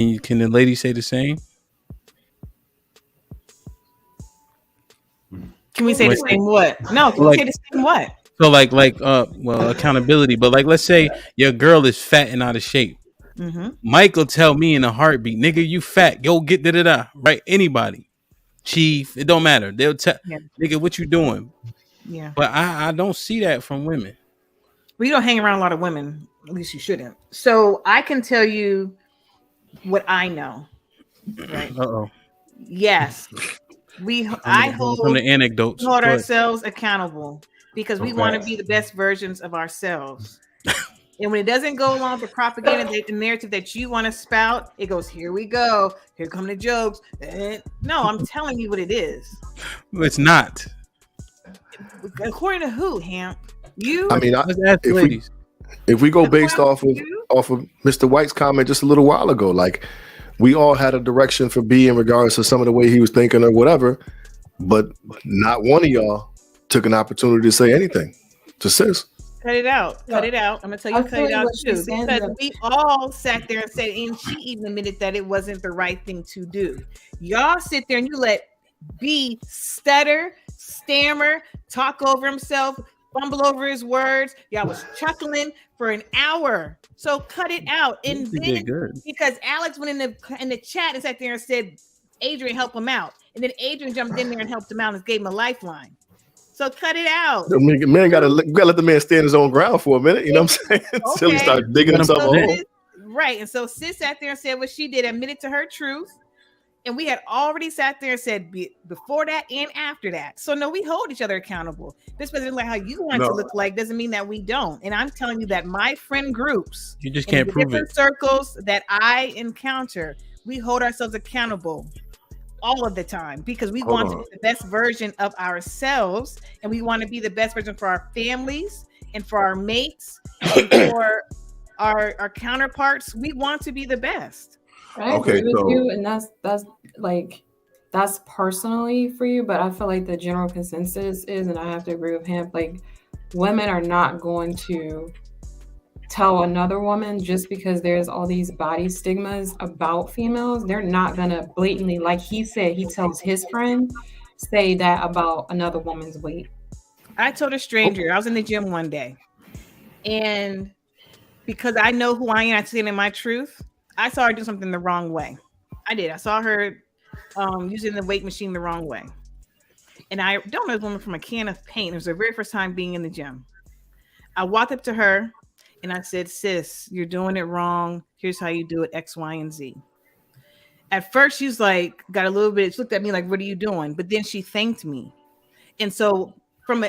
Can the lady say the same? Can we say the same what? No, can we say the same what? So well, accountability. But like, let's say your girl is fat and out of shape. Mm-hmm. Mike will tell me in a heartbeat, nigga, you fat. Go get da. Right? Anybody, chief, it don't matter. They'll tell, nigga, what you doing? Yeah. But I don't see that from women. We don't hang around a lot of women. At least you shouldn't. So I can tell you what I know. Right? Uh-oh. Yes. I hold ourselves accountable because we want to be the best versions of ourselves. And when it doesn't go along with the propaganda, the narrative that you want to spout, it goes, here we go. Here come the jokes. No, I'm telling you what it is. It's not. According to who, Hamp? You? I mean, if we go based off of Mr. White's comment just a little while ago, like, we all had a direction for B in regards to some of the way he was thinking or whatever, but not one of y'all took an opportunity to say anything to sis. Cut it out. Cut it out. I'm going to tell you, cut it out too. Because we all sat there and said, and she even admitted that it wasn't the right thing to do. Y'all sit there and you let B stutter, stammer, talk over himself, fumble over his words. Y'all was chuckling for an hour. So cut it out. And then because Alex went in the chat and sat there and said, Adrian, help him out. And then Adrian jumped in there and helped him out and gave him a lifeline. So cut it out. Man, gotta let the man stand his own ground for a minute. You know what I'm saying? Until he starts digging himself a hole. Right. And so sis sat there and said what she did, admitted to her truth. And we had already sat there and said before that and after that. So no, we hold each other accountable. This doesn't like how you want to look like doesn't mean that we don't. And I'm telling you that my friend groups, you just can't prove different circles that I encounter, we hold ourselves accountable all of the time because we want to be the best version of ourselves, and we want to be the best version for our families and for our mates and for our counterparts. We want to be the best. I agree with you, and that's personally for you, but I feel like the general consensus is, and I have to agree with him, like, women are not going to tell another woman just because there's all these body stigmas about females. They're not gonna blatantly, like he said, he tells his friend, say that about another woman's weight. I told a stranger, I was in the gym one day, and because I know who I am, I stand in my truth, I saw her do something the wrong way. I did. I saw her using the weight machine the wrong way. And I don't know this woman from a can of paint. It was her very first time being in the gym. I walked up to her and I said, sis, you're doing it wrong. Here's how you do it, X, Y, and Z. At first, she's like, got a little bit, she looked at me like, what are you doing? But then she thanked me. And so from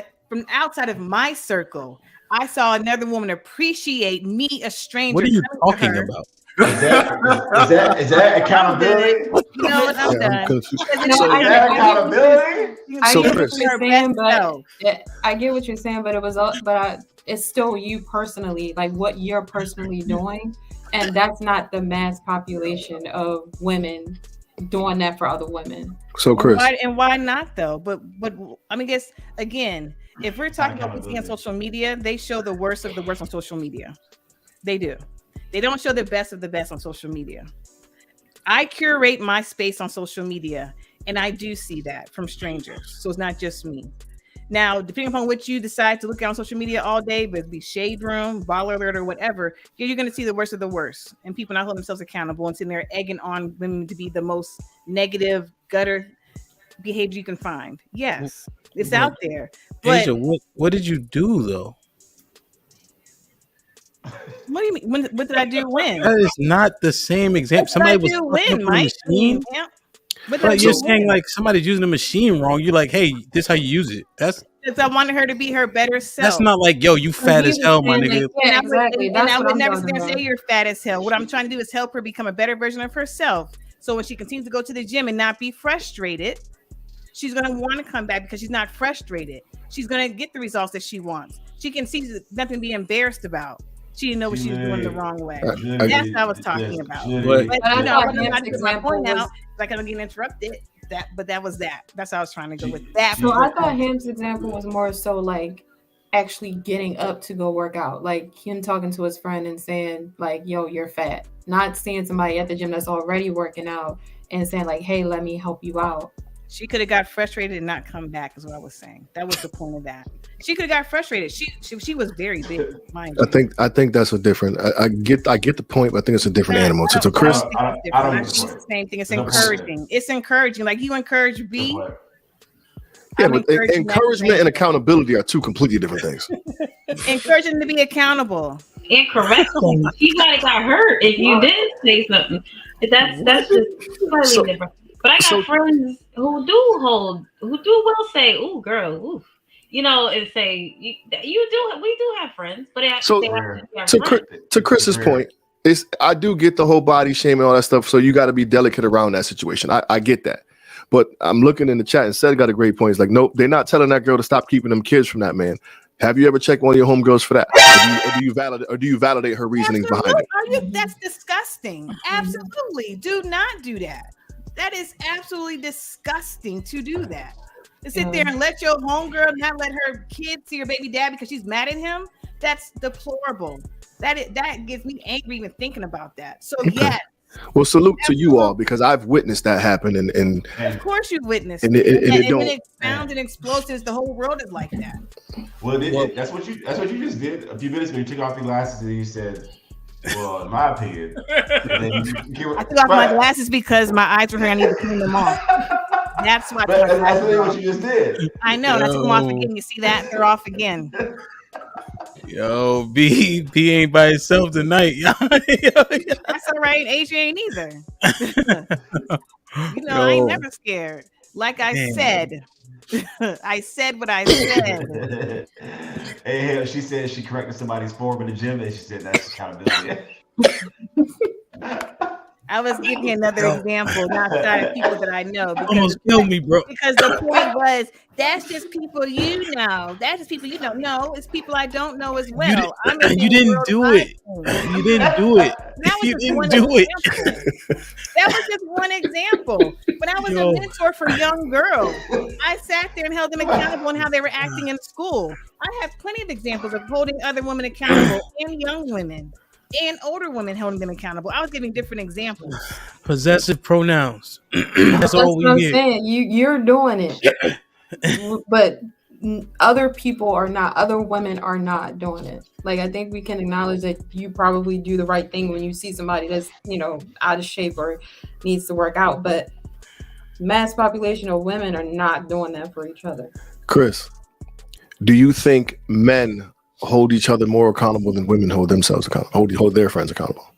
outside of my circle, I saw another woman appreciate me, a stranger. What are you talking about? Is that accountability? You know what? I'm done. I get what you're saying, but it's still you personally, like what you're personally doing, and that's not the mass population of women doing that for other women. So, Chris, why not though? But I mean, guess again, if we're talking about what's on social media, they show the worst of the worst on social media. They do. They don't show the best of the best on social media. I curate my space on social media, and I do see that from strangers. So it's not just me. Now, depending upon what you decide to look at on social media all day, whether it be Shade Room, Baller Alert, or whatever, you're going to see the worst of the worst. And people not holding themselves accountable and sitting there egging on women to be the most negative, gutter behavior you can find. Yes, it's out there. But Asia, what did you do, though? What do you mean? What did I do when? That is not the same example. Somebody was when, Mike? But you're saying like somebody's using the machine wrong. You're like, hey, this is how you use it. That's because I wanted her to be her better self. That's not like, yo, you fat as hell, my nigga. Yeah, exactly. And I would never say you're fat as hell. What I'm trying to do is help her become a better version of herself. So when she continues to go to the gym and not be frustrated, she's going to want to come back because she's not frustrated. She's going to get the results that she wants. She can see nothing to be embarrassed about. She didn't know what she was doing the wrong way. That's what I was talking about. But I'm not getting my point out. Like I'm getting interrupted. But that was that. That's how I was trying to go with that. So I thought Ham's example was more so like actually getting up to go work out. Like him talking to his friend and saying like, yo, you're fat. Not seeing somebody at the gym that's already working out and saying like, hey, let me help you out. She could have got frustrated and not come back, is what I was saying. That was the point of that. She could have got frustrated. She was very big, mind you. I think that's a different. I get the point, but I think it's a different animal. So Chris, I don't it's the same thing. It's encouraging. It's encouraging. Like you encourage B. Yeah, but encouragement and accountability are two completely different things. Encouraging to be accountable. And correcting. She might have got hurt if you didn't say something. That's just totally different. But I got friends who will say, "Ooh, girl, ooh," and say, "We do have friends." But to Chris's point, I do get the whole body shame and all that stuff. So you got to be delicate around that situation. I get that, but I'm looking in the chat and said got a great point. It's like, nope, they're not telling that girl to stop keeping them kids from that man. Have you ever checked one of your homegirls for that? Or do you validate her reasonings behind it? That's disgusting. Absolutely, do not do that. That is absolutely disgusting to do that. To sit there and let your homegirl not let her kid see her baby dad because she's mad at him. That's deplorable. That gets me angry even thinking about that. So yes. Well, salute to you all because I've witnessed that happen, and of course you've witnessed and it. When it sounds and explosives, the whole world is like that. Well, that's what you just did a few minutes ago. You took off your glasses and you said, "Well, in my opinion," I took off my glasses because my eyes were hurting. I need to clean them off. That's why. That's really what you just did. I know. I took them off again. You see that? They're off again. Yo, B ain't by himself tonight. That's all right. H ain't either. I ain't never scared. Like I said. I said what I said. Hey, she said she corrected somebody's form in the gym, and she said that's accountability. I was giving you another example, not people that I know. Almost killed me, bro. Because the point was, that's just people you know. That's just people you don't know. It's people I don't know as well. You didn't do it. You didn't do it. You didn't do it. That was just one example. When I was a mentor for young girls, I sat there and held them accountable on how they were acting in school. I have plenty of examples of holding other women accountable and young women. And older women holding them accountable. I was giving different examples. Possessive pronouns. That's all we need. Saying. You're doing it, but other people are not. Other women are not doing it. Like I think we can acknowledge that you probably do the right thing when you see somebody that's out of shape or needs to work out. But mass population of women are not doing that for each other. Chris, do you think men hold each other more accountable than women hold themselves accountable, hold their friends accountable?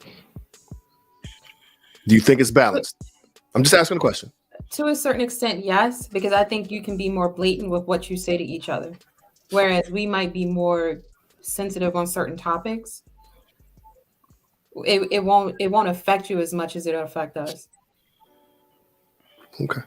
Do you think it's balanced? I'm just asking a question. To a certain extent, yes, because I think you can be more blatant with what you say to each other. Whereas we might be more sensitive on certain topics. It won't affect you as much as it'll affect us. Okay.